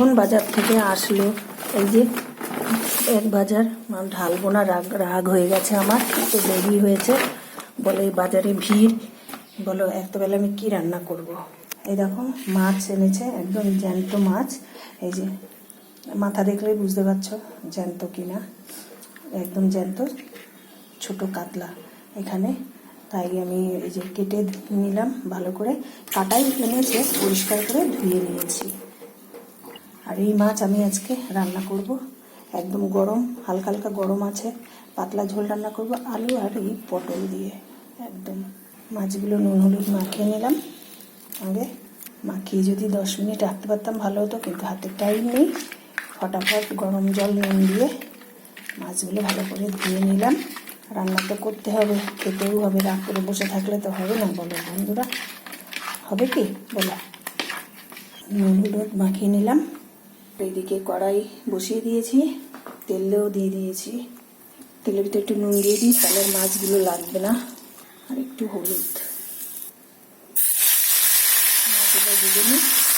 এখন বাজার থেকে আসলো, এই যে এক বাজার ঢালবো না, রাগ হয়ে গেছে আমার, তো দেরি হয়েছে বলে বাজারে ভিড়, বলো এতবেলা আমি কি রান্না করব। এই দেখো মাছ এনেছে, একদম জ্যান্ত মাছ, এই যে মাথা দেখলেই বুঝতে পারছো জ্যান্ত কিনা, একদম জ্যান্ত ছোট কাতলা এখানে। তাই আমি এই যে কেটে নিলাম ভালো করে, কাটাই এনেছে, পরিষ্কার করে ধুয়ে নিয়েছি। আর এই মাছ আমি আজকে রান্না করব, একদম গরম, হালকা হালকা গরম আছে, পাতলা ঝোল রান্না করব আলু আর এই পটল দিয়ে। একদম মাছগুলো নুন হলুদ মাখিয়ে নিলাম আগে, মাখিয়ে যদি 10 মিনিট রাখতে পারতাম ভালো হতো, কিন্তু হাতে টাইম নেই। ফটাফট গরম জল নুন দিয়ে মাছগুলো ভালো করে ধুয়ে নিলাম। রান্না তো করতে হবে, খেতেও হবে, রাগ করে বসে থাকলে তো হবে না, বলো বন্ধুরা, হবে কি বলো। নুন হলুদ মাখিয়ে নিলাম, এইদিকে কড়াই বসিয়ে দিয়েছি, তেলও দিয়ে দিয়েছি। তেলের ভিতরে একটু নুন দিয়ে দিই, তাহলে মাছগুলো লাগবে না। আর একটু হলুদ, মাছগুলো দিয়ে দিই।